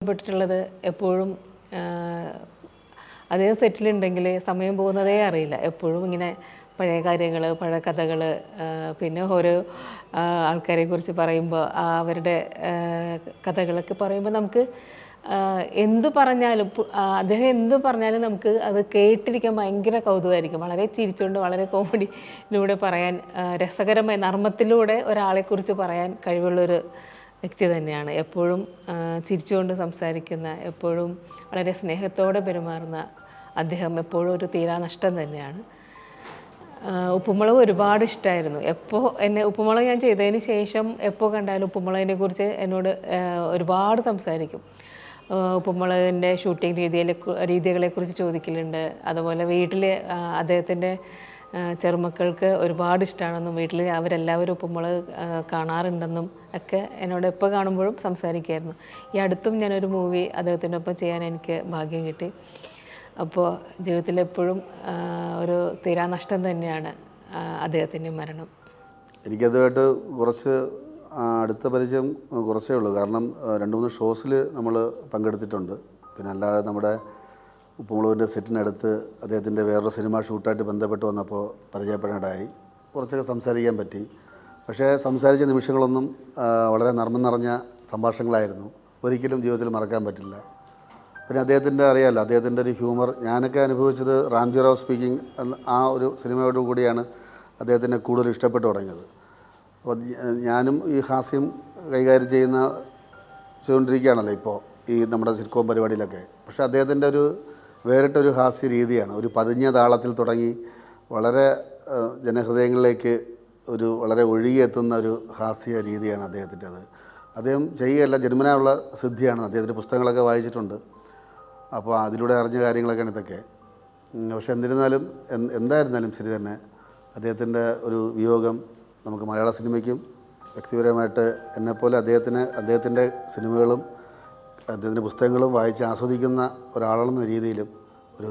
നഷ്ടപ്പെട്ടിട്ടുള്ളത് എപ്പോഴും അദ്ദേഹം സെറ്റിലുണ്ടെങ്കിൽ സമയം പോകുന്നതേ അറിയില്ല. എപ്പോഴും ഇങ്ങനെ പഴയ കാര്യങ്ങൾ, പഴയ കഥകൾ, പിന്നെ ഓരോ ആൾക്കാരെക്കുറിച്ച് പറയുമ്പോൾ അവരുടെ കഥകളൊക്കെ പറയുമ്പോൾ നമുക്ക് എന്തു പറഞ്ഞാലും അദ്ദേഹം എന്തു പറഞ്ഞാലും നമുക്ക് അത് കേട്ടിരിക്കാൻ ഭയങ്കര കൗതുകമായിരിക്കും. വളരെ ചിരിച്ചുകൊണ്ട്, വളരെ കോമഡിയിലൂടെ പറയാൻ, രസകരമായ നർമ്മത്തിലൂടെ ഒരാളെക്കുറിച്ച് പറയാൻ കഴിവുള്ളൊരു വ്യക്തി തന്നെയാണ്. എപ്പോഴും ചിരിച്ചുകൊണ്ട് സംസാരിക്കുന്ന, എപ്പോഴും വളരെ സ്നേഹത്തോടെ പെരുമാറുന്ന അദ്ദേഹം എപ്പോഴും ഒരു തീരാനഷ്ടം തന്നെയാണ്. ഉപ്പുമുളക് ഒരുപാട് ഇഷ്ടമായിരുന്നു. എപ്പോൾ ഉപ്പുമുളക് ഞാൻ ചെയ്തതിന് ശേഷം എപ്പോൾ കണ്ടാലും ഉപ്പുമുളകിനെ കുറിച്ച് എന്നോട് ഒരുപാട് സംസാരിക്കും. ഉപ്പുമുളകിൻ്റെ ഷൂട്ടിംഗ് രീതികളെക്കുറിച്ച് ചോദിക്കലുണ്ട്. അതുപോലെ വീട്ടിൽ അദ്ദേഹത്തിൻ്റെ ചെറുമക്കൾക്ക് ഒരുപാട് ഇഷ്ടമാണെന്നും വീട്ടിൽ അവരെല്ലാവരും ഉപ്പുമുളക് കാണാറുണ്ടെന്നും ഒക്കെ എന്നോട് എപ്പോൾ കാണുമ്പോഴും സംസാരിക്കുമായിരുന്നു. ഈ അടുത്തും ഞാനൊരു മൂവി അദ്ദേഹത്തിൻ്റെ ഒപ്പം ചെയ്യാൻ എനിക്ക് ഭാഗ്യം കിട്ടി. അപ്പോൾ ജീവിതത്തിലെപ്പോഴും ഒരു തീരാനഷ്ടം തന്നെയാണ് അദ്ദേഹത്തിൻ്റെ മരണം. എനിക്കതുമായിട്ട് കുറച്ച് അടുത്ത പരിചയം കുറച്ചേ ഉള്ളൂ. കാരണം 2-3 ഷോസിൽ നമ്മൾ പങ്കെടുത്തിട്ടുണ്ട്. പിന്നെ അല്ലാതെ നമ്മുടെ ഉപ്പുമുളകിൻ്റെ സെറ്റിനടുത്ത് അദ്ദേഹത്തിൻ്റെ വേറൊരു സിനിമ ഷൂട്ടായിട്ട് ബന്ധപ്പെട്ട് വന്നപ്പോൾ പരിചയപ്പെടാനായി കുറച്ചൊക്കെ സംസാരിക്കാൻ പറ്റി. പക്ഷേ സംസാരിച്ച നിമിഷങ്ങളൊന്നും വളരെ നർമ്മം നിറഞ്ഞ സംഭാഷണങ്ങളായിരുന്നു. ഒരിക്കലും ജീവിതത്തിൽ മറക്കാൻ പറ്റില്ല. പിന്നെ അദ്ദേഹത്തിൻ്റെ അറിയാമല്ലോ, അദ്ദേഹത്തിൻ്റെ ഒരു ഹ്യൂമർ ഞാനൊക്കെ അനുഭവിച്ചത് റാംജി റാവ് സ്പീക്കിംഗ് ആ ഒരു സിനിമയോട് കൂടിയാണ് അദ്ദേഹത്തിനെ കൂടുതൽ ഇഷ്ടപ്പെട്ടു തുടങ്ങിയത്. അപ്പോൾ ഞാനും ഈ ഹാസ്യം കൈകാര്യം ചെയ്തുകൊണ്ടിരിക്കുകയാണല്ലോ ഇപ്പോൾ ഈ നമ്മുടെ സിറ്റ്കോം പരിപാടിയിലൊക്കെ. പക്ഷേ അദ്ദേഹത്തിൻ്റെ ഒരു വേറിട്ടൊരു ഹാസ്യ രീതിയാണ്. ഒരു പതിഞ്ഞ താളത്തിൽ തുടങ്ങി വളരെ ജനഹൃദയങ്ങളിലേക്ക് വളരെ ഒഴുകിയെത്തുന്ന ഒരു ഹാസ്യ രീതിയാണ് അദ്ദേഹത്തിൻ്റെത്. അദ്ദേഹം ചെയ്യുകയല്ല, ജന്മനായുള്ള സിദ്ധിയാണ്. അദ്ദേഹത്തിൻ്റെ പുസ്തകങ്ങളൊക്കെ വായിച്ചിട്ടുണ്ട്. അപ്പോൾ അതിലൂടെ അറിഞ്ഞ കാര്യങ്ങളൊക്കെയാണ് ഇതൊക്കെ. പക്ഷെ എന്നിരുന്നാലും എന്തായിരുന്നാലും ശരി തന്നെ അദ്ദേഹത്തിൻ്റെ ഒരു വിയോഗം നമുക്ക് മലയാള സിനിമയ്ക്കും വ്യക്തിപരമായിട്ട് എന്നെപ്പോലെ അദ്ദേഹത്തിൻ്റെ സിനിമകളും അദ്ദേഹത്തിൻ്റെ പുസ്തകങ്ങളും വായിച്ച് ആസ്വദിക്കുന്ന ഒരാളെന്ന രീതിയിലും ഒരു